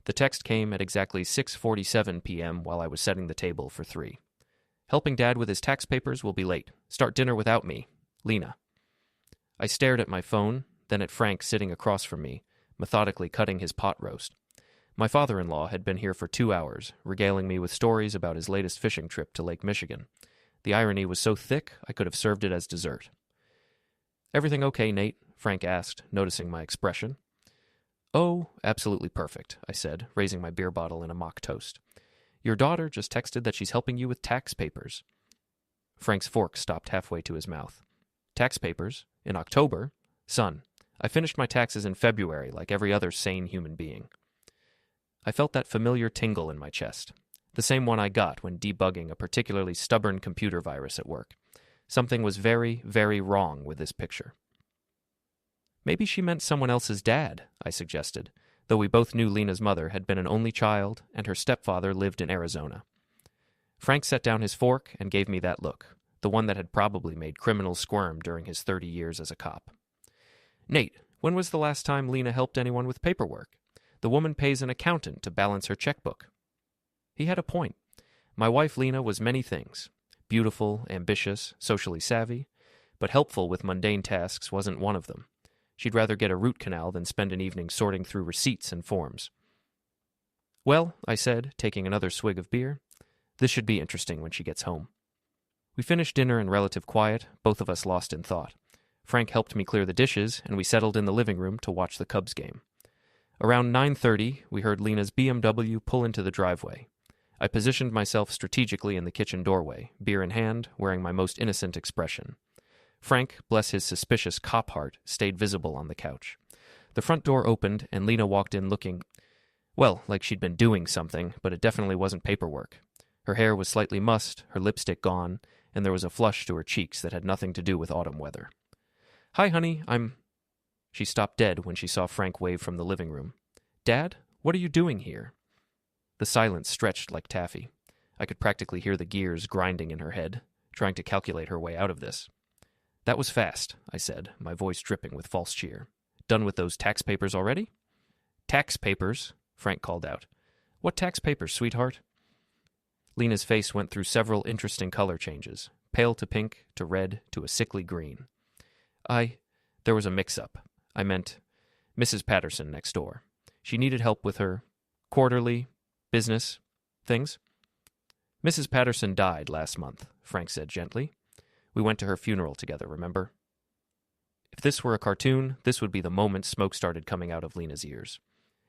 The text came at exactly 6:47 p.m. while I was setting the table for 3. Helping Dad with his tax papers will be late. Start dinner without me. Lena. I stared at my phone, then at Frank sitting across from me, methodically cutting his pot roast. My father-in-law had been here for 2 hours, regaling me with stories about his latest fishing trip to Lake Michigan. The irony was so thick I could have served it as dessert. "Everything okay, Nate?" Frank asked, noticing my expression. "Oh, absolutely perfect," I said, raising my beer bottle in a mock toast. "Your daughter just texted that she's helping you with tax papers." Frank's fork stopped halfway to his mouth. "Tax papers? In October? Son, I finished my taxes in February like every other sane human being." I felt that familiar tingle in my chest, the same one I got when debugging a particularly stubborn computer virus at work. Something was very, very wrong with this picture. "Maybe she meant someone else's dad," I suggested, though we both knew Lena's mother had been an only child and her stepfather lived in Arizona. Frank set down his fork and gave me that look, the one that had probably made criminals squirm during his 30 years as a cop. "Nate, when was the last time Lena helped anyone with paperwork? The woman pays an accountant to balance her checkbook." He had a point. My wife Lena was many things. Beautiful, ambitious, socially savvy, but helpful with mundane tasks wasn't one of them. She'd rather get a root canal than spend an evening sorting through receipts and forms. "Well," I said, taking another swig of beer, "this should be interesting when she gets home." We finished dinner in relative quiet, both of us lost in thought. Frank helped me clear the dishes, and we settled in the living room to watch the Cubs game. Around 9:30, we heard Lena's BMW pull into the driveway. I positioned myself strategically in the kitchen doorway, beer in hand, wearing my most innocent expression. Frank, bless his suspicious cop heart, stayed visible on the couch. The front door opened, and Lena walked in looking, well, like she'd been doing something, but it definitely wasn't paperwork. Her hair was slightly mussed, her lipstick gone, and there was a flush to her cheeks that had nothing to do with autumn weather. "Hi, honey, She stopped dead when she saw Frank wave from the living room. "Dad, what are you doing here?" The silence stretched like taffy. I could practically hear the gears grinding in her head, trying to calculate her way out of this. "That was fast," I said, my voice dripping with false cheer. "Done with those tax papers already?" "Tax papers?" Frank called out. "What tax papers, sweetheart?" Lena's face went through several interesting color changes, pale to pink, to red, to a sickly green. There was a mix-up. I meant Mrs. Patterson next door. She needed help with her quarterly business things. "Mrs. Patterson died last month," Frank said gently. "We went to her funeral together, remember?" If this were a cartoon, this would be the moment smoke started coming out of Lena's ears.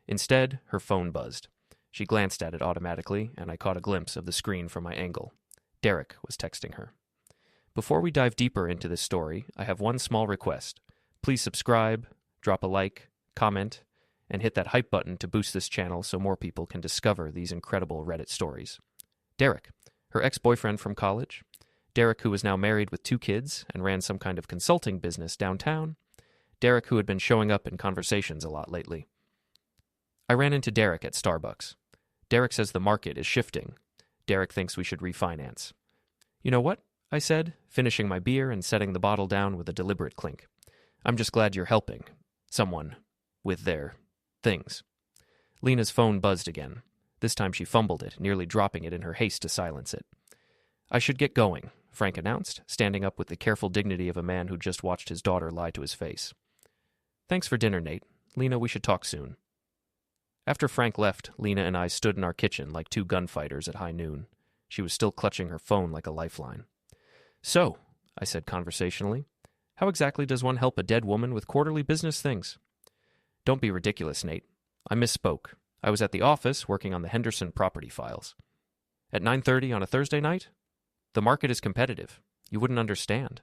Instead, her phone buzzed. She glanced at it automatically, and I caught a glimpse of the screen from my angle. Derek was texting her. Before we dive deeper into this story, I have one small request. Please subscribe, drop a like, comment, and hit that hype button to boost this channel so more people can discover these incredible Reddit stories. Derek, her ex-boyfriend from college. Derek, who was now married with 2 kids and ran some kind of consulting business downtown. Derek, who had been showing up in conversations a lot lately. I ran into Derek at Starbucks. Derek says the market is shifting. Derek thinks we should refinance. "You know what?" I said, finishing my beer and setting the bottle down with a deliberate clink. "I'm just glad you're helping someone with their things." Lena's phone buzzed again. This time she fumbled it, nearly dropping it in her haste to silence it. "I should get going," Frank announced, standing up with the careful dignity of a man who just watched his daughter lie to his face. "Thanks for dinner, Nate. Lena, we should talk soon." After Frank left, Lena and I stood in our kitchen like 2 gunfighters at high noon. She was still clutching her phone like a lifeline. "So," I said conversationally, "how exactly does one help a dead woman with quarterly business things?" "Don't be ridiculous, Nate. I misspoke. I was at the office working on the Henderson property files." "At 9:30 on a Thursday night? The market is competitive. You wouldn't understand."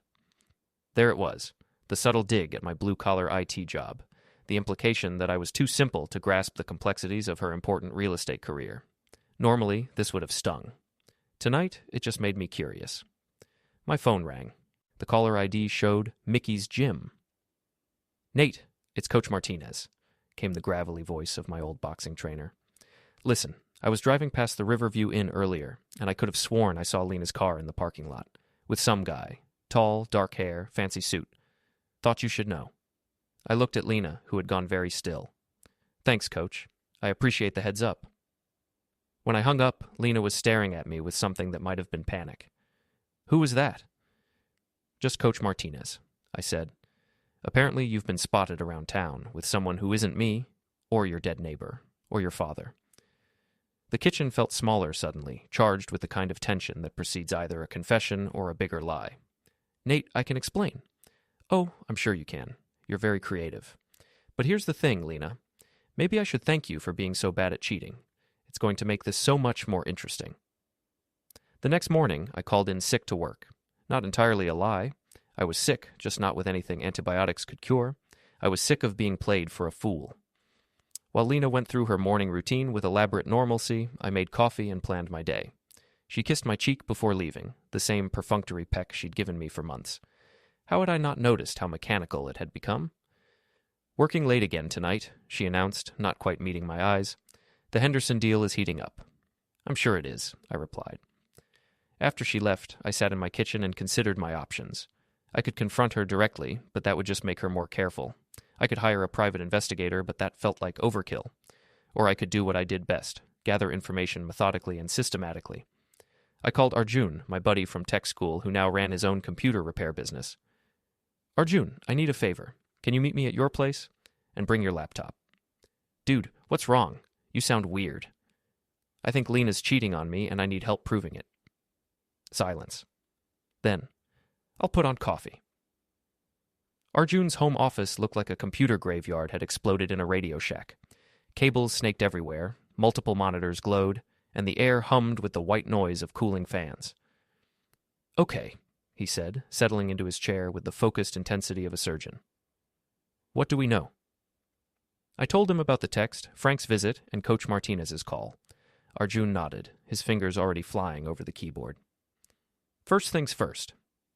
There it was, the subtle dig at my blue-collar IT job, the implication that I was too simple to grasp the complexities of her important real estate career. Normally, this would have stung. Tonight, it just made me curious. My phone rang. The caller ID showed Mickey's Gym. "Nate, it's Coach Martinez," came the gravelly voice of my old boxing trainer. "Listen, I was driving past the Riverview Inn earlier, and I could have sworn I saw Lena's car in the parking lot, with some guy, tall, dark hair, fancy suit. Thought you should know." I looked at Lena, who had gone very still. "Thanks, Coach. I appreciate the heads up. When I hung up, Lena was staring at me with something that might have been panic. Who was that? Just Coach Martinez, I said. Apparently you've been spotted around town with someone who isn't me, or your dead neighbor, or your father. The kitchen felt smaller suddenly, charged with the kind of tension that precedes either a confession or a bigger lie. Nate, I can explain. Oh, I'm sure you can. You're very creative. But here's the thing, Lena. Maybe I should thank you for being so bad at cheating. It's going to make this so much more interesting. The next morning, I called in sick to work. Not entirely a lie. I was sick, just not with anything antibiotics could cure. I was sick of being played for a fool. While Lena went through her morning routine with elaborate normalcy, I made coffee and planned my day. She kissed my cheek before leaving, the same perfunctory peck she'd given me for months. How had I not noticed how mechanical it had become? Working late again tonight, she announced, not quite meeting my eyes. The Henderson deal is heating up. I'm sure it is, I replied. After she left, I sat in my kitchen and considered my options. I could confront her directly, but that would just make her more careful. I could hire a private investigator, but that felt like overkill. Or I could do what I did best, gather information methodically and systematically. I called Arjun, my buddy from tech school who now ran his own computer repair business. Arjun, I need a favor. Can you meet me at your place? And bring your laptop. Dude, what's wrong? You sound weird. I think Lena's cheating on me and I need help proving it. Silence. Then, I'll put on coffee. Arjun's home office looked like a computer graveyard had exploded in a Radio Shack. Cables snaked everywhere, multiple monitors glowed, and the air hummed with the white noise of cooling fans. Okay, he said, settling into his chair with the focused intensity of a surgeon. What do we know? I told him about the text, Frank's visit, and Coach Martinez's call. Arjun nodded, his fingers already flying over the keyboard. First things first.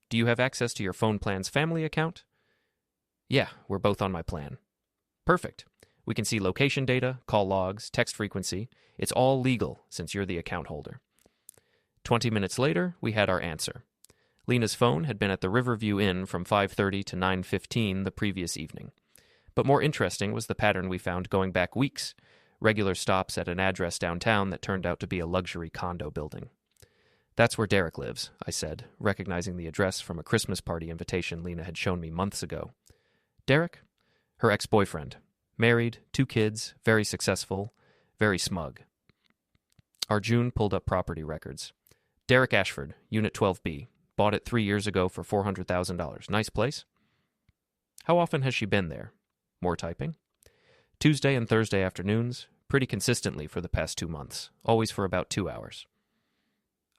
Do you have access to your phone plan's family account? Yeah, we're both on my plan. Perfect. We can see location data, call logs, text frequency. It's all legal since you're the account holder. 20 minutes later, we had our answer. Lena's phone had been at the Riverview Inn from 5:30 to 9:15 the previous evening. But more interesting was the pattern we found going back weeks, regular stops at an address downtown that turned out to be a luxury condo building. That's where Derek lives, I said, recognizing the address from a Christmas party invitation Lena had shown me months ago. Derek? Her ex-boyfriend. Married, 2 kids, very successful, very smug. Arjun pulled up property records. Derek Ashford, Unit 12B. Bought it 3 years ago for $400,000. Nice place? How often has she been there? More typing? Tuesday and Thursday afternoons, pretty consistently for the past 2 months, always for about 2 hours.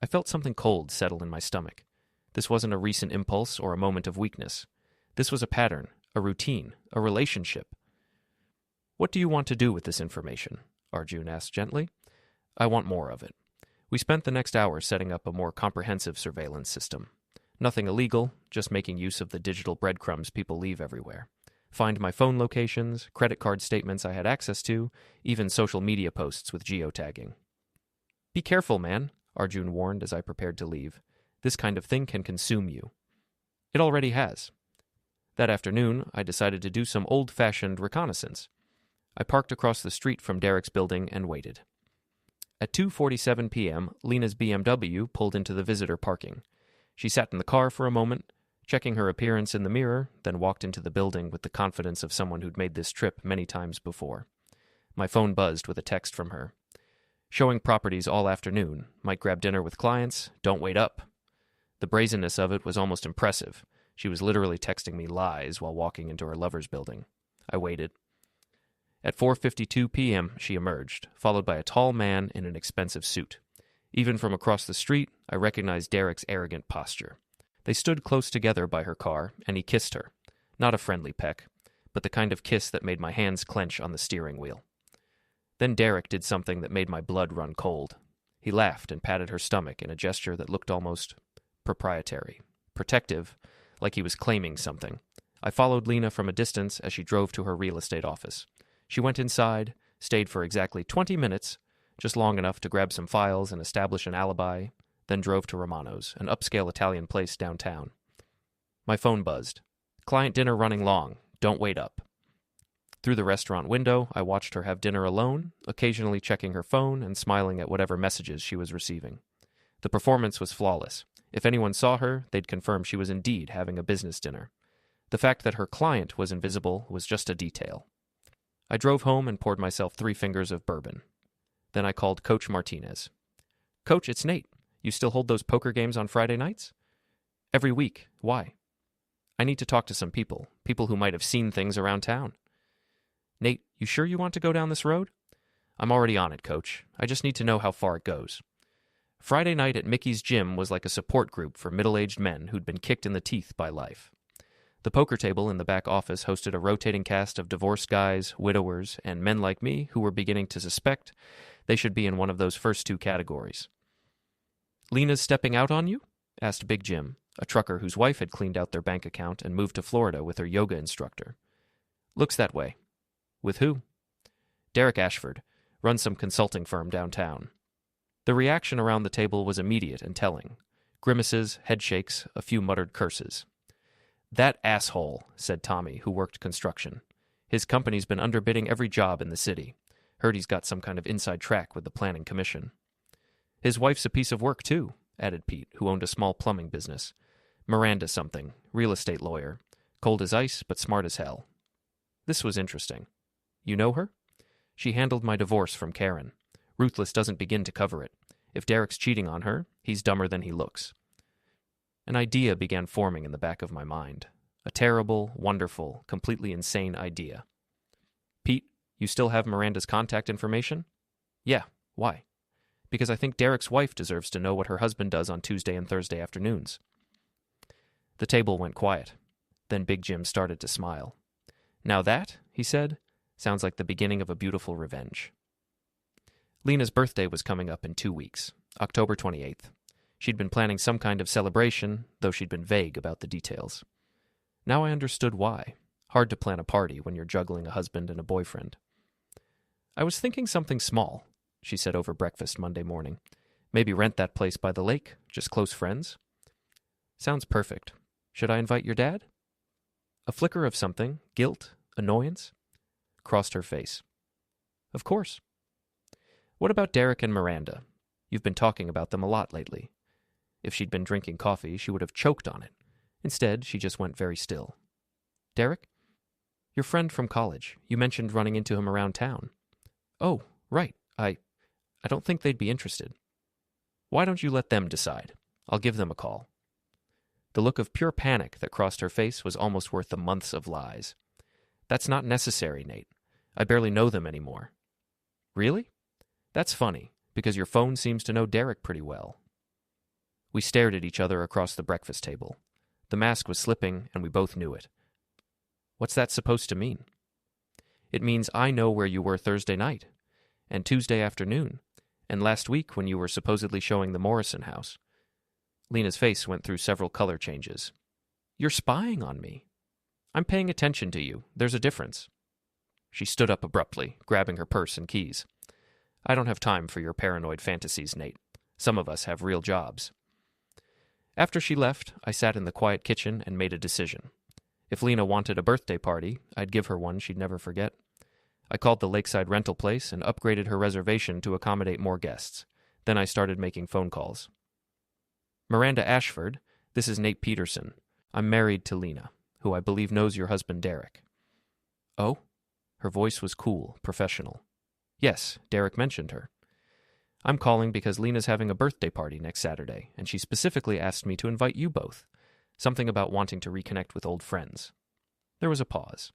I felt something cold settle in my stomach. This wasn't a recent impulse or a moment of weakness. This was a pattern, a routine, a relationship. What do you want to do with this information? Arjun asked gently. I want more of it. We spent the next hour setting up a more comprehensive surveillance system. Nothing illegal, just making use of the digital breadcrumbs people leave everywhere. Find my phone locations, credit card statements I had access to, even social media posts with geotagging. Be careful, man, Arjun warned as I prepared to leave. This kind of thing can consume you. It already has. That afternoon, I decided to do some old-fashioned reconnaissance. I parked across the street from Derek's building and waited. At 2:47 p.m., Lena's BMW pulled into the visitor parking. She sat in the car for a moment, checking her appearance in the mirror, then walked into the building with the confidence of someone who'd made this trip many times before. My phone buzzed with a text from her. Showing properties all afternoon. Might grab dinner with clients. Don't wait up. The brazenness of it was almost impressive. She was literally texting me lies while walking into her lover's building. I waited. At 4:52 p.m., she emerged, followed by a tall man in an expensive suit. Even from across the street, I recognized Derek's arrogant posture. They stood close together by her car, and he kissed her. Not a friendly peck, but the kind of kiss that made my hands clench on the steering wheel. Then Derek did something that made my blood run cold. He laughed and patted her stomach in a gesture that looked almost proprietary, protective, like he was claiming something. I followed Lena from a distance as she drove to her real estate office. She went inside, stayed for exactly 20 minutes, just long enough to grab some files and establish an alibi, then drove to Romano's, an upscale Italian place downtown. My phone buzzed. Client dinner running long. Don't wait up. Through the restaurant window, I watched her have dinner alone, occasionally checking her phone and smiling at whatever messages she was receiving. The performance was flawless. If anyone saw her, they'd confirm she was indeed having a business dinner. The fact that her client was invisible was just a detail. I drove home and poured myself 3 fingers of bourbon. Then I called Coach Martinez. "Coach, it's Nate. You still hold those poker games on Friday nights?" "Every week. Why?" "I need to talk to some people who might have seen things around town." "Nate, you sure you want to go down this road?" "I'm already on it, Coach. I just need to know how far it goes." Friday night at Mickey's gym was like a support group for middle-aged men who'd been kicked in the teeth by life. The poker table in the back office hosted a rotating cast of divorced guys, widowers, and men like me who were beginning to suspect they should be in one of those first 2 categories. "Lena's stepping out on you?" asked Big Jim, a trucker whose wife had cleaned out their bank account and moved to Florida with her yoga instructor. "Looks that way." "With who?" "Derek Ashford, runs some consulting firm downtown." The reaction around the table was immediate and telling. Grimaces, headshakes, a few muttered curses. "That asshole," said Tommy, who worked construction. "His company's been underbidding every job in the city. Heard he's got some kind of inside track with the planning commission." "His wife's a piece of work, too," added Pete, who owned a small plumbing business. "Miranda something, real estate lawyer. Cold as ice, but smart as hell." This was interesting. "You know her?" "She handled my divorce from Karen. Ruthless doesn't begin to cover it. If Derek's cheating on her, he's dumber than he looks." An idea began forming in the back of my mind. A terrible, wonderful, completely insane idea. "Pete, you still have Miranda's contact information?" "Yeah. Why?" "Because I think Derek's wife deserves to know what her husband does on Tuesday and Thursday afternoons." The table went quiet. Then Big Jim started to smile. "Now that," he said, "sounds like the beginning of a beautiful revenge." Lena's birthday was coming up in 2 weeks, October 28th. She'd been planning some kind of celebration, though she'd been vague about the details. Now I understood why. Hard to plan a party when you're juggling a husband and a boyfriend. "I was thinking something small," she said over breakfast Monday morning. "Maybe rent that place by the lake, just close friends." "Sounds perfect. Should I invite your dad?" A flicker of something, guilt, annoyance, crossed her face. "Of course." "What about Derek and Miranda? You've been talking about them a lot lately." If she'd been drinking coffee, she would have choked on it. Instead, she just went very still. "Derek? Your friend from college. You mentioned running into him around town." "Oh, right. I don't think they'd be interested." "Why don't you let them decide? I'll give them a call." The look of pure panic that crossed her face was almost worth the months of lies. "That's not necessary, Nate. I barely know them anymore." "Really? That's funny, because your phone seems to know Derek pretty well." We stared at each other across the breakfast table. The mask was slipping, and we both knew it. "What's that supposed to mean?" "It means I know where you were Thursday night, and Tuesday afternoon, and last week when you were supposedly showing the Morrison house." Lena's face went through several color changes. "You're spying on me." "I'm paying attention to you. There's a difference." She stood up abruptly, grabbing her purse and keys. "I don't have time for your paranoid fantasies, Nate. Some of us have real jobs." After she left, I sat in the quiet kitchen and made a decision. If Lena wanted a birthday party, I'd give her one she'd never forget. I called the lakeside rental place and upgraded her reservation to accommodate more guests. Then I started making phone calls. "Miranda Ashford, this is Nate Peterson. I'm married to Lena, who I believe knows your husband Derek." "Oh?" Her voice was cool, professional. "Yes, Derek mentioned her. I'm calling because Lena's having a birthday party next Saturday, and she specifically asked me to invite you both. Something about wanting to reconnect with old friends." There was a pause.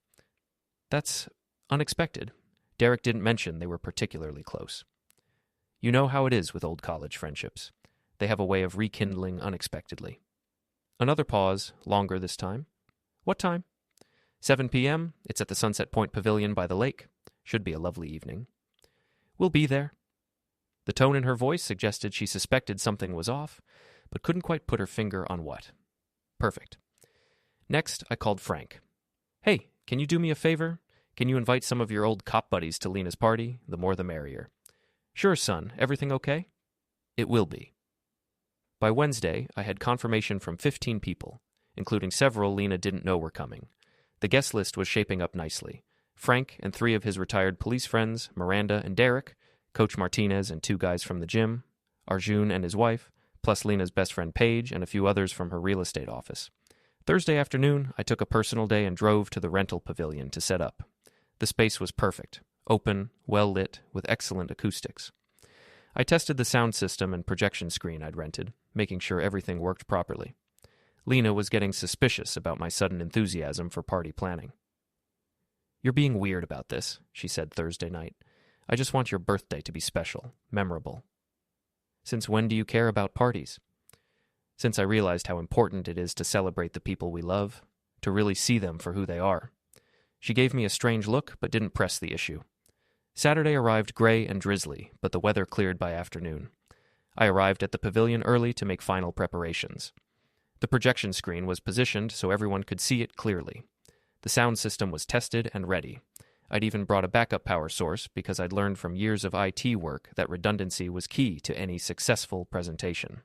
"That's unexpected. Derek didn't mention they were particularly close." "You know how it is with old college friendships. They have a way of rekindling unexpectedly." Another pause, longer this time. "What time?" 7 p.m. It's at the Sunset Point Pavilion by the lake. Should be a lovely evening." "We'll be there." The tone in her voice suggested she suspected something was off, but couldn't quite put her finger on what. Perfect. Next, I called Frank. "Hey, can you do me a favor? Can you invite some of your old cop buddies to Lena's party? The more the merrier." "Sure, son. Everything okay?" "It will be." By Wednesday, I had confirmation from 15 people, including several Lena didn't know were coming. The guest list was shaping up nicely. Frank and 3 of his retired police friends, Miranda and Derek, Coach Martinez and 2 guys from the gym, Arjun and his wife, plus Lena's best friend Paige and a few others from her real estate office. Thursday afternoon, I took a personal day and drove to the rental pavilion to set up. The space was perfect, open, well lit, with excellent acoustics. I tested the sound system and projection screen I'd rented, making sure everything worked properly. Lena was getting suspicious about my sudden enthusiasm for party planning. "You're being weird about this," she said Thursday night. "I just want your birthday to be special, memorable." "Since when do you care about parties?" "Since I realized how important it is to celebrate the people we love, to really see them for who they are." She gave me a strange look, but didn't press the issue. Saturday arrived gray and drizzly, but the weather cleared by afternoon. I arrived at the pavilion early to make final preparations. The projection screen was positioned so everyone could see it clearly. The sound system was tested and ready. I'd even brought a backup power source because I'd learned from years of IT work that redundancy was key to any successful presentation.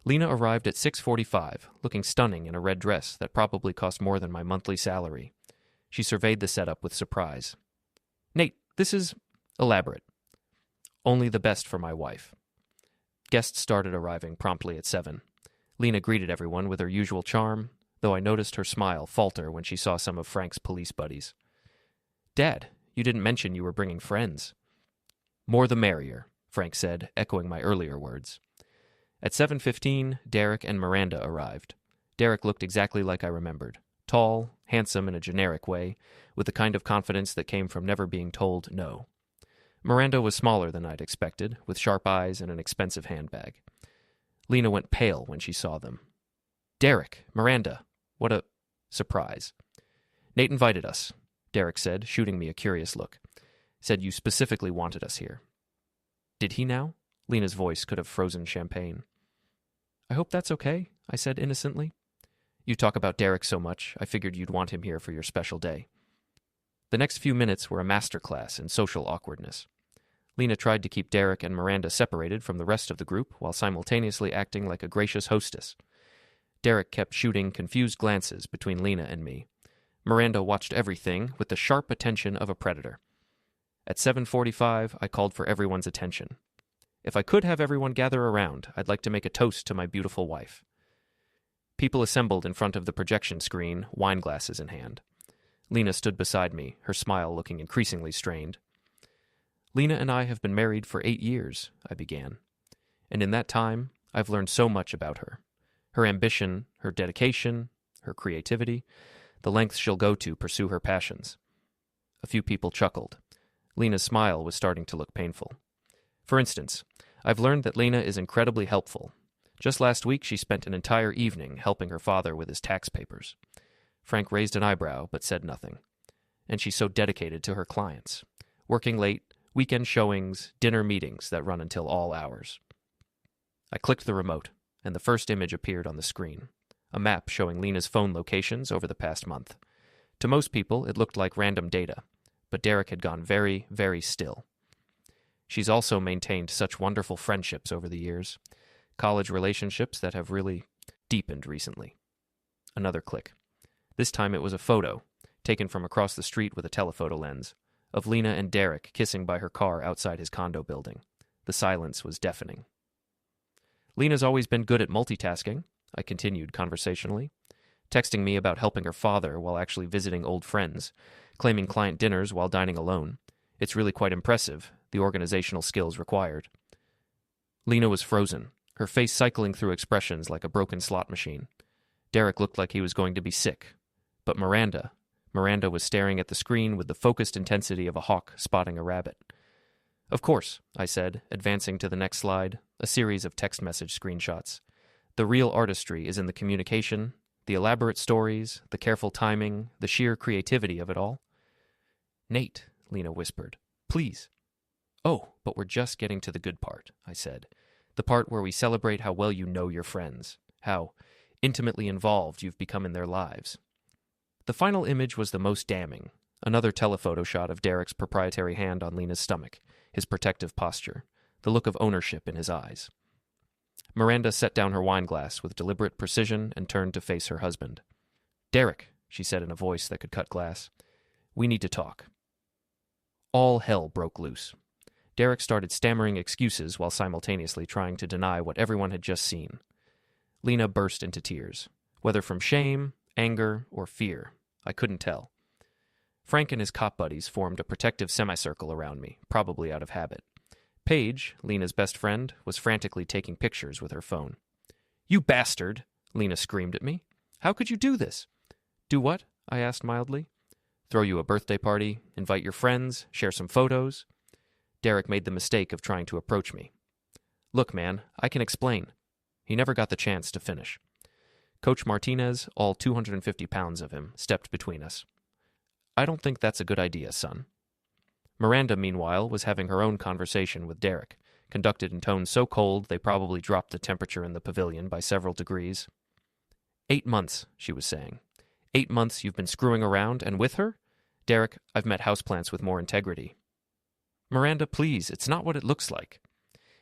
Lena arrived at 6:45, looking stunning in a red dress that probably cost more than my monthly salary. She surveyed the setup with surprise. "Nate, this is elaborate. Only the best for my wife." Guests started arriving promptly at 7. Lena greeted everyone with her usual charm, though I noticed her smile falter when she saw some of Frank's police buddies. "Dad, you didn't mention you were bringing friends." "More the merrier," Frank said, echoing my earlier words. At 7:15, Derek and Miranda arrived. Derek looked exactly like I remembered. Tall, handsome in a generic way, with the kind of confidence that came from never being told no. Miranda was smaller than I'd expected, with sharp eyes and an expensive handbag. Lena went pale when she saw them. "Derek, Miranda, what a surprise." "Nate invited us," Derek said, shooting me a curious look. "Said you specifically wanted us here." "Did he now?" Lena's voice could have frozen champagne. "I hope that's okay," I said innocently. "You talk about Derek so much, I figured you'd want him here for your special day." The next few minutes were a masterclass in social awkwardness. Lena tried to keep Derek and Miranda separated from the rest of the group while simultaneously acting like a gracious hostess. Derek kept shooting confused glances between Lena and me. Miranda watched everything with the sharp attention of a predator. At 7:45, I called for everyone's attention. If I could have everyone gather around, I'd like to make a toast to my beautiful wife. People assembled in front of the projection screen, wine glasses in hand. Lena stood beside me, her smile looking increasingly strained. "Lena and I have been married for 8 years, I began. "And in that time, I've learned so much about her. Her ambition, her dedication, her creativity, the lengths she'll go to pursue her passions." A few people chuckled. Lena's smile was starting to look painful. "For instance, I've learned that Lena is incredibly helpful. Just last week, she spent an entire evening helping her father with his tax papers." Frank raised an eyebrow, but said nothing. "And she's so dedicated to her clients. Working late, weekend showings, dinner meetings that run until all hours." I clicked the remote, and the first image appeared on the screen. A map showing Lena's phone locations over the past month. To most people, it looked like random data, but Derek had gone very, very still. She's also maintained such wonderful friendships over the years. College relationships that have really deepened recently. Another click. This time it was a photo, taken from across the street with a telephoto lens, of Lena and Derek kissing by her car outside his condo building. The silence was deafening. "Lena's always been good at multitasking," I continued conversationally, texting me about helping her father while actually visiting old friends, claiming client dinners while dining alone. It's really quite impressive, the organizational skills required. Lena was frozen, her face cycling through expressions like a broken slot machine. Derek looked like he was going to be sick. But Miranda was staring at the screen with the focused intensity of a hawk spotting a rabbit. "Of course," I said, advancing to the next slide, a series of text message screenshots. "The real artistry is in the communication, the elaborate stories, the careful timing, the sheer creativity of it all." "Nate," Lena whispered, "please." "Oh, but we're just getting to the good part," I said. "The part where we celebrate how well you know your friends, how intimately involved you've become in their lives." The final image was the most damning, another telephoto shot of Derek's proprietary hand on Lena's stomach, his protective posture, the look of ownership in his eyes. Miranda set down her wine glass with deliberate precision and turned to face her husband. "Derek," she said in a voice that could cut glass, We need to talk. All hell broke loose. Derek started stammering excuses while simultaneously trying to deny what everyone had just seen. Lena burst into tears, whether from shame, anger, or fear. I couldn't tell. Frank and his cop buddies formed a protective semicircle around me, probably out of habit. Paige, Lena's best friend, was frantically taking pictures with her phone. "You bastard!" Lena screamed at me. "How could you do this?" "Do what?" I asked mildly. "Throw you a birthday party, invite your friends, share some photos?" Derek made the mistake of trying to approach me. "Look, man, I can explain." He never got the chance to finish. Coach Martinez, all 250 pounds of him, stepped between us. "I don't think that's a good idea, son." Miranda, meanwhile, was having her own conversation with Derek, conducted in tones so cold they probably dropped the temperature in the pavilion by several degrees. 8 months, she was saying. 8 months you've been screwing around and with her? Derek, I've met houseplants with more integrity. Miranda, please, it's not what it looks like.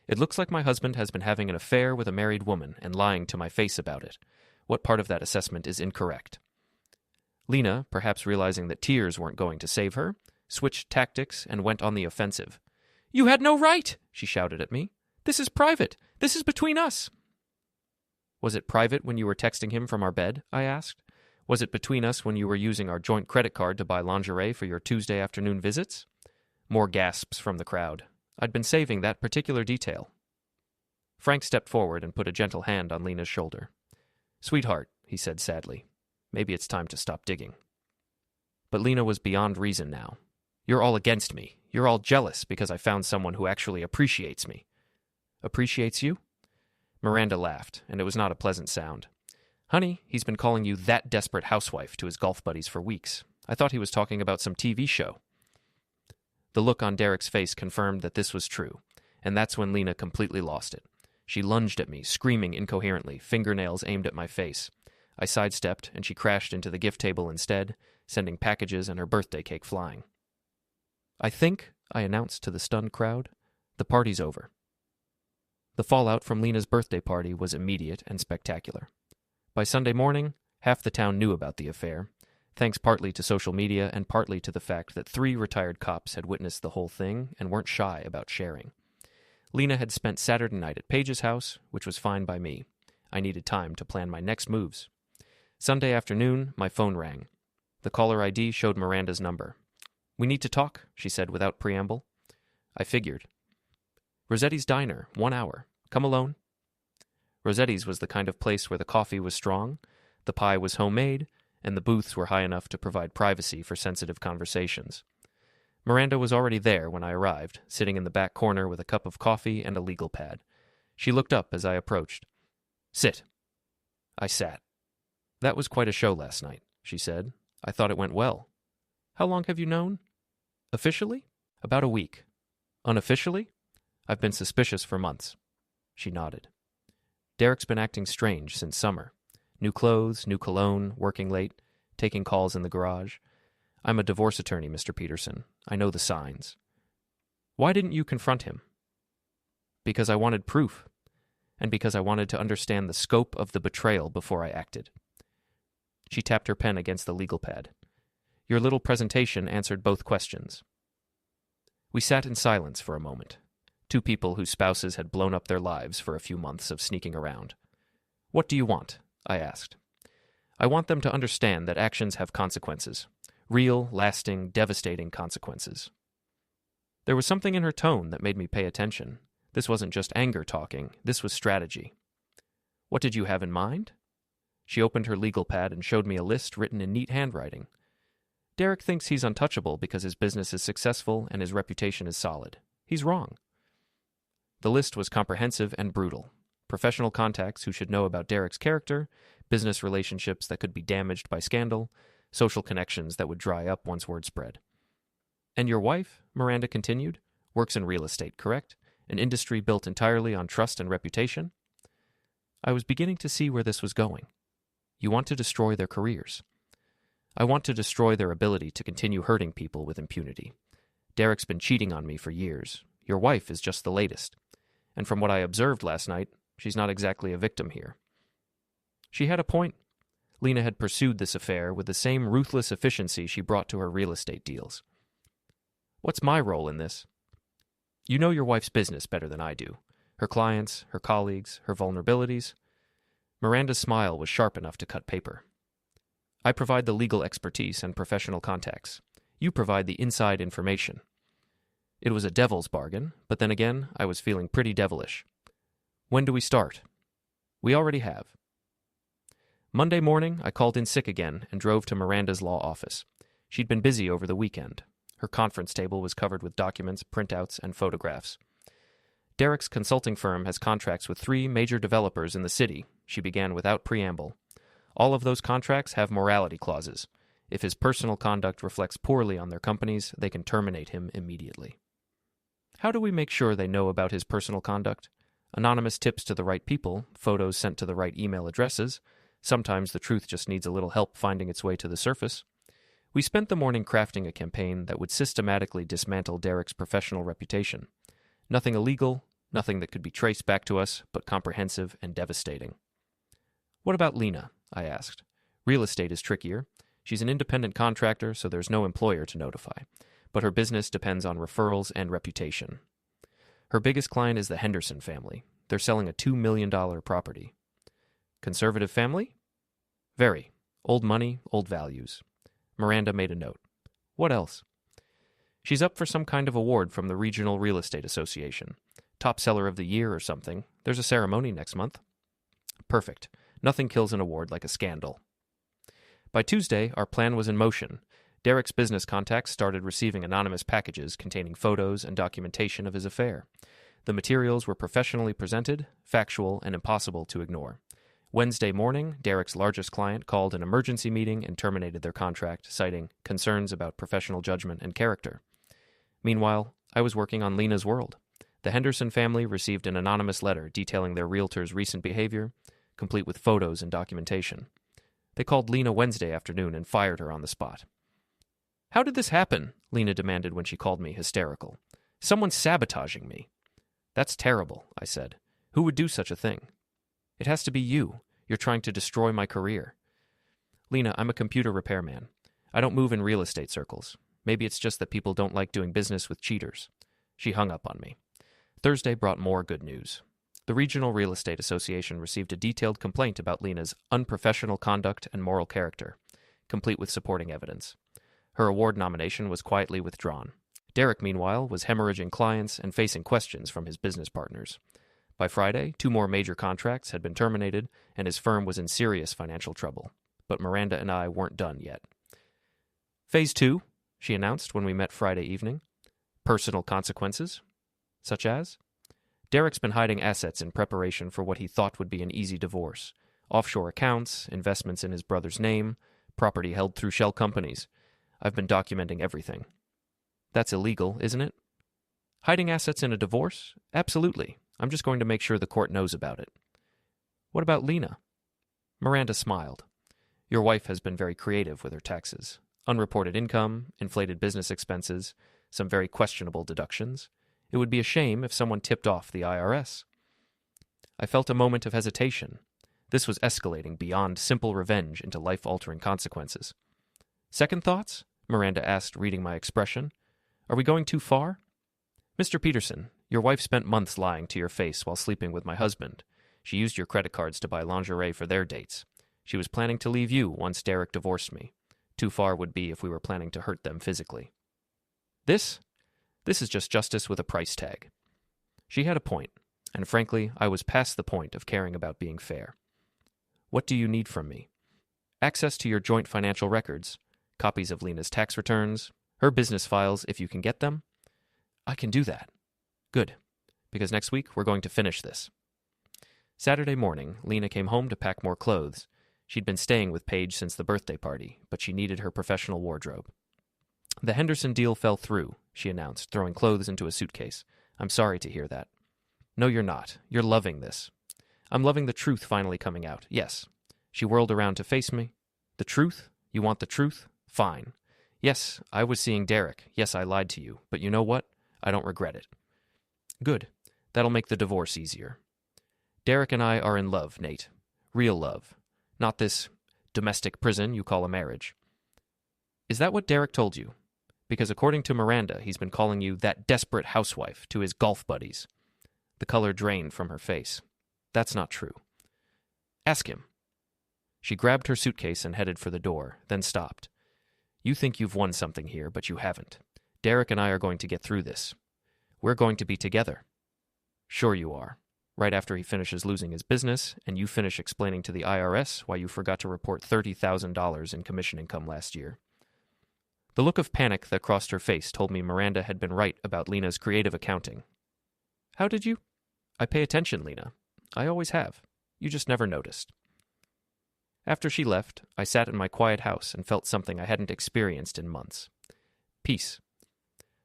It looks like my husband has been having an affair with a married woman and lying to my face about it. What part of that assessment is incorrect? Lena, perhaps realizing that tears weren't going to save her, switched tactics and went on the offensive. "You had no right!" she shouted at me. "This is private. This is between us." "Was it private when you were texting him from our bed?" I asked. "Was it between us when you were using our joint credit card to buy lingerie for your Tuesday afternoon visits?" More gasps from the crowd. I'd been saving that particular detail. Frank stepped forward and put a gentle hand on Lena's shoulder. "Sweetheart," he said sadly, "maybe it's time to stop digging." But Lena was beyond reason now. "You're all against me. You're all jealous because I found someone who actually appreciates me." "Appreciates you?" Miranda laughed, and it was not a pleasant sound. "Honey, he's been calling you that desperate housewife to his golf buddies for weeks. I thought he was talking about some TV show." The look on Derek's face confirmed that this was true, and that's when Lena completely lost it. She lunged at me, screaming incoherently, fingernails aimed at my face. I sidestepped, and she crashed into the gift table instead, sending packages and her birthday cake flying. "I think," I announced to the stunned crowd, "the party's over." The fallout from Lena's birthday party was immediate and spectacular. By Sunday morning, half the town knew about the affair, thanks partly to social media and partly to the fact that 3 retired cops had witnessed the whole thing and weren't shy about sharing. Lena had spent Saturday night at Paige's house, which was fine by me. I needed time to plan my next moves. Sunday afternoon, my phone rang. The caller ID showed Miranda's number. "We need to talk," she said without preamble. I figured. "Rossetti's Diner, 1 hour. Come alone." Rossetti's was the kind of place where the coffee was strong, the pie was homemade, and the booths were high enough to provide privacy for sensitive conversations. Miranda was already there when I arrived, sitting in the back corner with a cup of coffee and a legal pad. She looked up as I approached. "Sit." I sat. "That was quite a show last night," she said. "I thought it went well." "How long have you known?" "Officially? About a week." "Unofficially?" "I've been suspicious for months." She nodded. "Derek's been acting strange since summer. New clothes, new cologne, working late, taking calls in the garage. I'm a divorce attorney, Mr. Peterson. I know the signs." "Why didn't you confront him?" "Because I wanted proof, and because I wanted to understand the scope of the betrayal before I acted." She tapped her pen against the legal pad. "Your little presentation answered both questions." We sat in silence for a moment. 2 people whose spouses had blown up their lives for a few months of sneaking around. "What do you want?" I asked. "I want them to understand that actions have consequences. Real, lasting, devastating consequences." There was something in her tone that made me pay attention. This wasn't just anger talking, this was strategy. "What did you have in mind?" She opened her legal pad and showed me a list written in neat handwriting. "Derek thinks he's untouchable because his business is successful and his reputation is solid. He's wrong." The list was comprehensive and brutal. Professional contacts who should know about Derek's character, business relationships that could be damaged by scandal, social connections that would dry up once word spread. "And your wife," Miranda continued, "works in real estate, correct? An industry built entirely on trust and reputation?" I was beginning to see where this was going. "You want to destroy their careers." "I want to destroy their ability to continue hurting people with impunity. Derek's been cheating on me for years. Your wife is just the latest. And from what I observed last night, she's not exactly a victim here." She had a point. Lena had pursued this affair with the same ruthless efficiency she brought to her real estate deals. What's my role in this? You know your wife's business better than I do. Her clients, her colleagues, her vulnerabilities. Miranda's smile was sharp enough to cut paper. I provide the legal expertise and professional contacts. You provide the inside information. It was a devil's bargain, but then again, I was feeling pretty devilish. When do we start? We already have. Monday morning, I called in sick again and drove to Miranda's law office. She'd been busy over the weekend. Her conference table was covered with documents, printouts, and photographs. Derek's consulting firm has contracts with 3 major developers in the city, she began without preamble. All of those contracts have morality clauses. If his personal conduct reflects poorly on their companies, they can terminate him immediately. How do we make sure they know about his personal conduct? Anonymous tips to the right people, photos sent to the right email addresses. Sometimes the truth just needs a little help finding its way to the surface. We spent the morning crafting a campaign that would systematically dismantle Derek's professional reputation. Nothing illegal, nothing that could be traced back to us, but comprehensive and devastating. What about Lena? I asked. Real estate is trickier. She's an independent contractor, so there's no employer to notify. But her business depends on referrals and reputation. Her biggest client is the Henderson family. They're selling a $2 million property. Conservative family? Very. Old money, old values. Miranda made a note. What else? She's up for some kind of award from the Regional Real Estate Association. Top seller of the year or something. There's a ceremony next month. Perfect. Nothing kills an award like a scandal. By Tuesday, our plan was in motion. Derek's business contacts started receiving anonymous packages containing photos and documentation of his affair. The materials were professionally presented, factual, and impossible to ignore. Wednesday morning, Derek's largest client called an emergency meeting and terminated their contract, citing concerns about professional judgment and character. Meanwhile, I was working on Lena's world. The Henderson family received an anonymous letter detailing their realtor's recent behavior, complete with photos and documentation. They called Lena Wednesday afternoon and fired her on the spot. How did this happen? Lena demanded when she called me, hysterical. Someone's sabotaging me. That's terrible, I said. Who would do such a thing? It has to be you. You're trying to destroy my career. Lena, I'm a computer repairman. I don't move in real estate circles. Maybe it's just that people don't like doing business with cheaters. She hung up on me. Thursday brought more good news. The Regional Real Estate Association received a detailed complaint about Lena's unprofessional conduct and moral character, complete with supporting evidence. Her award nomination was quietly withdrawn. Derek, meanwhile, was hemorrhaging clients and facing questions from his business partners. By Friday, 2 more major contracts had been terminated, and his firm was in serious financial trouble. But Miranda and I weren't done yet. Phase 2, she announced when we met Friday evening. Personal consequences. Such as? Derek's been hiding assets in preparation for what he thought would be an easy divorce. Offshore accounts, investments in his brother's name, property held through shell companies. I've been documenting everything. That's illegal, isn't it? Hiding assets in a divorce? Absolutely. I'm just going to make sure the court knows about it. What about Lena? Miranda smiled. Your wife has been very creative with her taxes. Unreported income, inflated business expenses, some very questionable deductions. It would be a shame if someone tipped off the IRS. I felt a moment of hesitation. This was escalating beyond simple revenge into life-altering consequences. Second thoughts? Miranda asked, reading my expression. Are we going too far? Mr. Peterson, your wife spent months lying to your face while sleeping with my husband. She used your credit cards to buy lingerie for their dates. She was planning to leave you once Derek divorced me. Too far would be if we were planning to hurt them physically. This is just justice with a price tag. She had a point, and frankly, I was past the point of caring about being fair. What do you need from me? Access to your joint financial records, copies of Lena's tax returns, her business files if you can get them. I can do that. Good, because next week we're going to finish this. Saturday morning, Lena came home to pack more clothes. She'd been staying with Paige since the birthday party, but she needed her professional wardrobe. The Henderson deal fell through, she announced, throwing clothes into a suitcase. I'm sorry to hear that. No, you're not. You're loving this. I'm loving the truth finally coming out. Yes. She whirled around to face me. The truth? You want the truth? Fine. Yes, I was seeing Derek. Yes, I lied to you. But you know what? I don't regret it. Good. That'll make the divorce easier. Derek and I are in love, Nate. Real love. Not this domestic prison you call a marriage. Is that what Derek told you? Because according to Miranda, he's been calling you that desperate housewife to his golf buddies. The color drained from her face. That's not true. Ask him. She grabbed her suitcase and headed for the door, then stopped. You think you've won something here, but you haven't. Derek and I are going to get through this. We're going to be together. Sure you are. Right after he finishes losing his business, and you finish explaining to the IRS why you forgot to report $30,000 in commission income last year. The look of panic that crossed her face told me Miranda had been right about Lena's creative accounting. How did you? I pay attention, Lena. I always have. You just never noticed. After she left, I sat in my quiet house and felt something I hadn't experienced in months. Peace.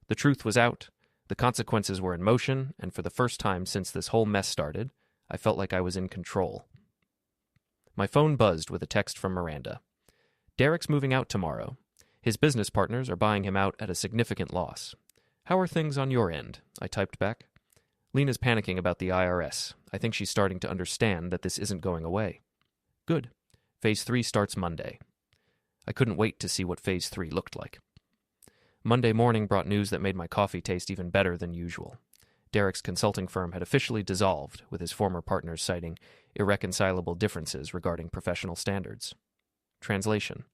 The truth was out, the consequences were in motion, and for the first time since this whole mess started, I felt like I was in control. My phone buzzed with a text from Miranda. Derek's moving out tomorrow. His business partners are buying him out at a significant loss. How are things on your end? I typed back. Lena's panicking about the IRS. I think she's starting to understand that this isn't going away. Good. Phase 3 starts Monday. I couldn't wait to see what Phase 3 looked like. Monday morning brought news that made my coffee taste even better than usual. Derek's consulting firm had officially dissolved, with his former partners citing irreconcilable differences regarding professional standards. Translation.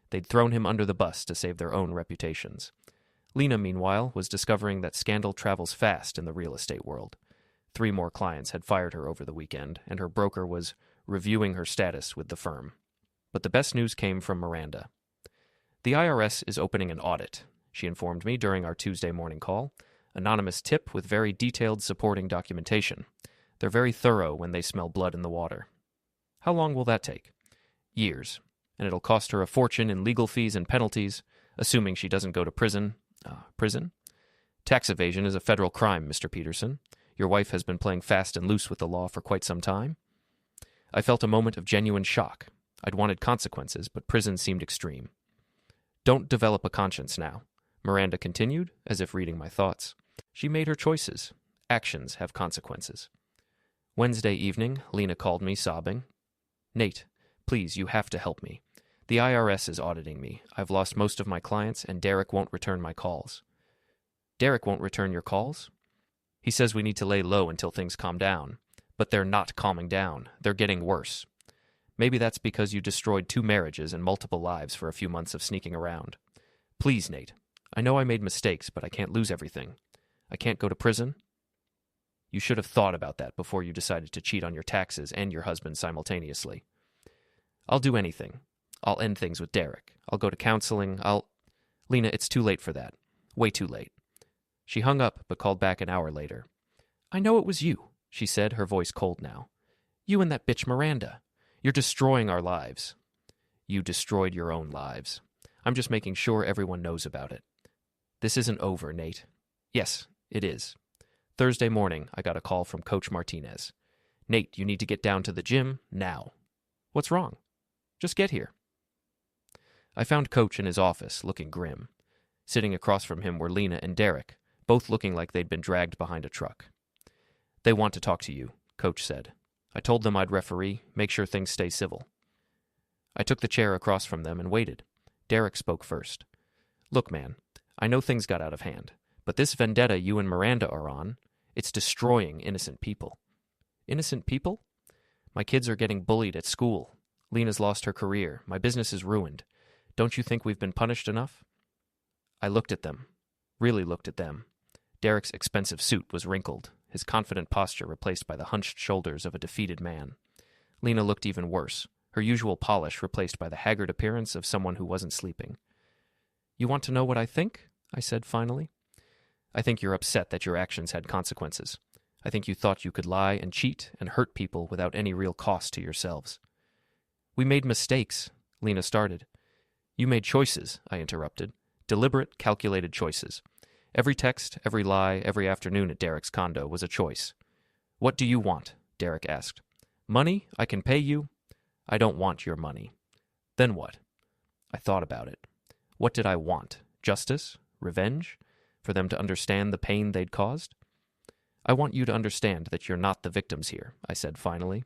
They'd thrown him under the bus to save their own reputations. Lena, meanwhile, was discovering that scandal travels fast in the real estate world. 3 more clients had fired her over the weekend, and her broker was reviewing her status with the firm. But the best news came from Miranda. The IRS is opening an audit, she informed me during our Tuesday morning call. Anonymous tip with very detailed supporting documentation. They're very thorough when they smell blood in the water. How long will that take? Years. And it'll cost her a fortune in legal fees and penalties, assuming she doesn't go to prison. Prison? Tax evasion is a federal crime, Mr. Peterson. Your wife has been playing fast and loose with the law for quite some time. I felt a moment of genuine shock. I'd wanted consequences, but prison seemed extreme. Don't develop a conscience now, Miranda continued, as if reading my thoughts. She made her choices. Actions have consequences. Wednesday evening, Lena called me, sobbing. Nate, please, you have to help me. The IRS is auditing me. I've lost most of my clients, and Derek won't return my calls. Derek won't return your calls? He says we need to lay low until things calm down. But they're not calming down. They're getting worse. Maybe that's because you destroyed 2 marriages and multiple lives for a few months of sneaking around. Please, Nate. I know I made mistakes, but I can't lose everything. I can't go to prison. You should have thought about that before you decided to cheat on your taxes and your husband simultaneously. I'll do anything. I'll end things with Derek. I'll go to counseling. Lena, it's too late for that. Way too late. She hung up, but called back an hour later. I know it was you, she said, her voice cold now. You and that bitch Miranda. You're destroying our lives. You destroyed your own lives. I'm just making sure everyone knows about it. This isn't over, Nate. Yes, it is. Thursday morning, I got a call from Coach Martinez. Nate, you need to get down to the gym now. What's wrong? Just get here. I found Coach in his office, looking grim. Sitting across from him were Lena and Derek, both looking like they'd been dragged behind a truck. They want to talk to you, Coach said. I told them I'd referee, make sure things stay civil. I took the chair across from them and waited. Derek spoke first. Look, man, I know things got out of hand, but this vendetta you and Miranda are on, it's destroying innocent people. Innocent people? My kids are getting bullied at school. Lena's lost her career. My business is ruined. Don't you think we've been punished enough? I looked at them. Really looked at them. Derek's expensive suit was wrinkled, his confident posture replaced by the hunched shoulders of a defeated man. Lena looked even worse, her usual polish replaced by the haggard appearance of someone who wasn't sleeping. You want to know what I think? I said finally. I think you're upset that your actions had consequences. I think you thought you could lie and cheat and hurt people without any real cost to yourselves. We made mistakes, Lena started. You made choices, I interrupted. Deliberate, calculated choices. Every text, every lie, every afternoon at Derek's condo was a choice. What do you want? Derek asked. Money? I can pay you. I don't want your money. Then what? I thought about it. What did I want? Justice? Revenge? For them to understand the pain they'd caused? I want you to understand that you're not the victims here, I said finally.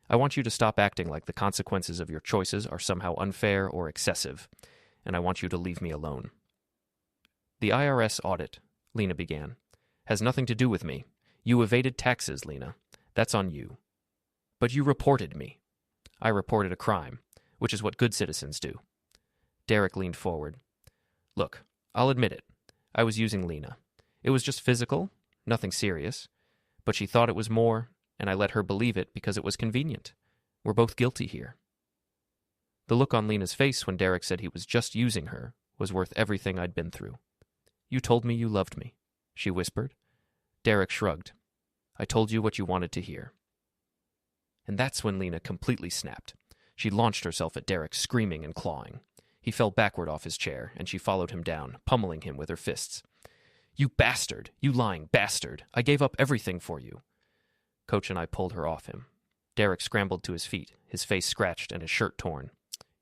I want you to stop acting like the consequences of your choices are somehow unfair or excessive, and I want you to leave me alone. The IRS audit, Lena began, has nothing to do with me. You evaded taxes, Lena. That's on you. But you reported me. I reported a crime, which is what good citizens do. Derek leaned forward. Look, I'll admit it. I was using Lena. It was just physical, nothing serious. But she thought it was more, and I let her believe it because it was convenient. We're both guilty here. The look on Lena's face when Derek said he was just using her was worth everything I'd been through. You told me you loved me, she whispered. Derek shrugged. I told you what you wanted to hear. And that's when Lena completely snapped. She launched herself at Derek, screaming and clawing. He fell backward off his chair, and she followed him down, pummeling him with her fists. You bastard! You lying bastard! I gave up everything for you. Coach and I pulled her off him. Derek scrambled to his feet, his face scratched and his shirt torn.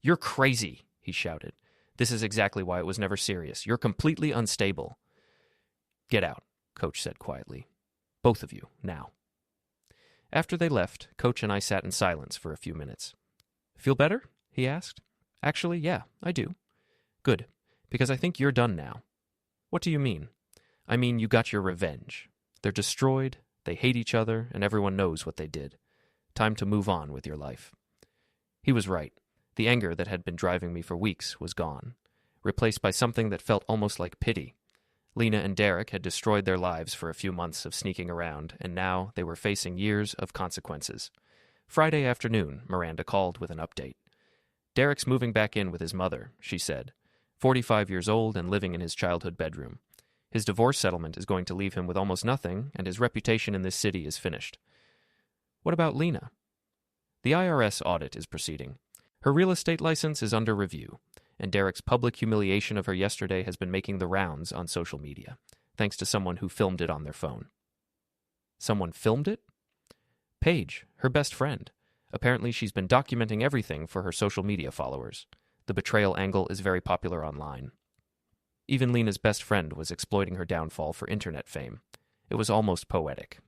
You're crazy, he shouted. This is exactly why it was never serious. You're completely unstable. Get out, Coach said quietly. Both of you, now. After they left, Coach and I sat in silence for a few minutes. Feel better? He asked. Actually, yeah, I do. Good, because I think you're done now. What do you mean? I mean, you got your revenge. They're destroyed, they hate each other, and everyone knows what they did. Time to move on with your life. He was right. The anger that had been driving me for weeks was gone, replaced by something that felt almost like pity. Lena and Derek had destroyed their lives for a few months of sneaking around, and now they were facing years of consequences. Friday afternoon, Miranda called with an update. Derek's moving back in with his mother, she said, 45 years old and living in his childhood bedroom. His divorce settlement is going to leave him with almost nothing, and his reputation in this city is finished. What about Lena? The IRS audit is proceeding. Her real estate license is under review, and Derek's public humiliation of her yesterday has been making the rounds on social media, thanks to someone who filmed it on their phone. Someone filmed it? Paige, her best friend. Apparently she's been documenting everything for her social media followers. The betrayal angle is very popular online. Even Lena's best friend was exploiting her downfall for internet fame. It was almost poetic.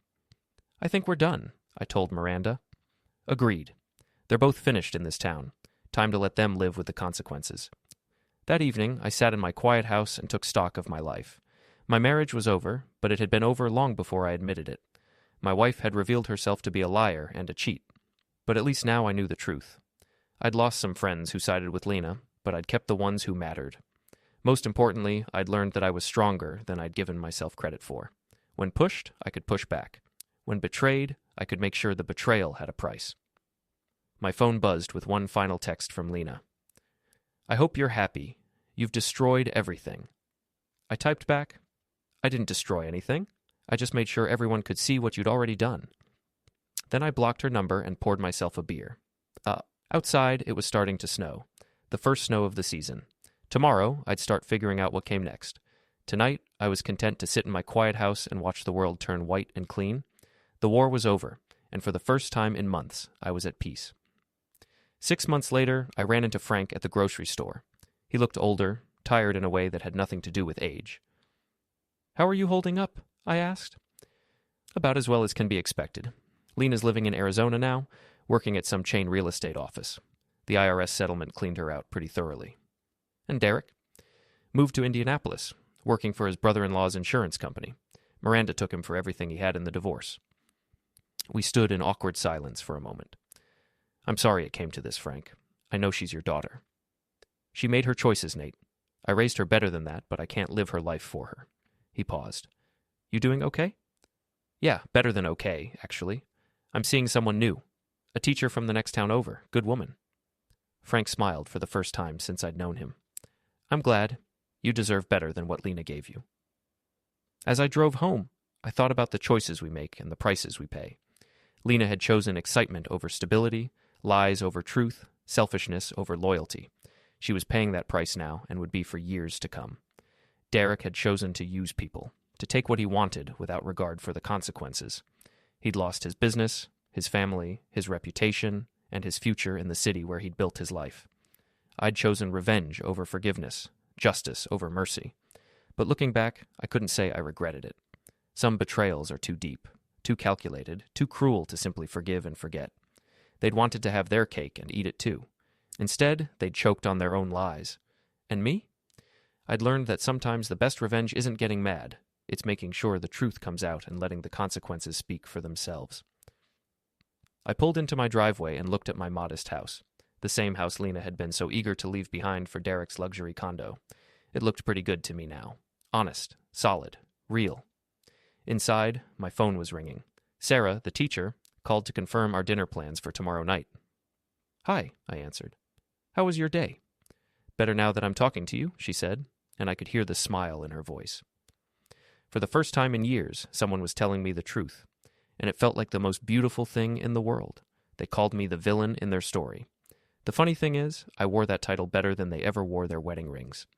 I think we're done, I told Miranda. Agreed. They're both finished in this town. Time to let them live with the consequences. That evening, I sat in my quiet house and took stock of my life. My marriage was over, but it had been over long before I admitted it. My wife had revealed herself to be a liar and a cheat. But at least now I knew the truth. I'd lost some friends who sided with Lena, but I'd kept the ones who mattered. Most importantly, I'd learned that I was stronger than I'd given myself credit for. When pushed, I could push back. When betrayed, I could make sure the betrayal had a price. My phone buzzed with one final text from Lena. I hope you're happy. You've destroyed everything. I typed back, I didn't destroy anything. I just made sure everyone could see what you'd already done. Then I blocked her number and poured myself a beer. Outside, it was starting to snow. The first snow of the season. Tomorrow, I'd start figuring out what came next. Tonight, I was content to sit in my quiet house and watch the world turn white and clean. The war was over, and for the first time in months, I was at peace. 6 months later, I ran into Frank at the grocery store. He looked older, tired in a way that had nothing to do with age. How are you holding up? I asked. About as well as can be expected. Lena's living in Arizona now, working at some chain real estate office. The IRS settlement cleaned her out pretty thoroughly. And Derek? Moved to Indianapolis, working for his brother-in-law's insurance company. Miranda took him for everything he had in the divorce. We stood in awkward silence for a moment. I'm sorry it came to this, Frank. I know she's your daughter. She made her choices, Nate. I raised her better than that, but I can't live her life for her. He paused. You doing okay? Yeah, better than okay, actually. I'm seeing someone new. A teacher from the next town over. Good woman. Frank smiled for the first time since I'd known him. I'm glad. You deserve better than what Lena gave you. As I drove home, I thought about the choices we make and the prices we pay. Lena had chosen excitement over stability, lies over truth, selfishness over loyalty. She was paying that price now and would be for years to come. Derek had chosen to use people, to take what he wanted without regard for the consequences. He'd lost his business, his family, his reputation, and his future in the city where he'd built his life. I'd chosen revenge over forgiveness, justice over mercy. But looking back, I couldn't say I regretted it. Some betrayals are too deep, too calculated, too cruel to simply forgive and forget. They'd wanted to have their cake and eat it too. Instead, they'd choked on their own lies. And me? I'd learned that sometimes the best revenge isn't getting mad. It's making sure the truth comes out and letting the consequences speak for themselves. I pulled into my driveway and looked at my modest house, the same house Lena had been so eager to leave behind for Derek's luxury condo. It looked pretty good to me now. Honest, solid, real. Inside, my phone was ringing. Sarah, the teacher, called to confirm our dinner plans for tomorrow night. "Hi," I answered. "How was your day?" "Better now that I'm talking to you," she said, and I could hear the smile in her voice. For the first time in years, someone was telling me the truth, and it felt like the most beautiful thing in the world. They called me the villain in their story. The funny thing is, I wore that title better than they ever wore their wedding rings.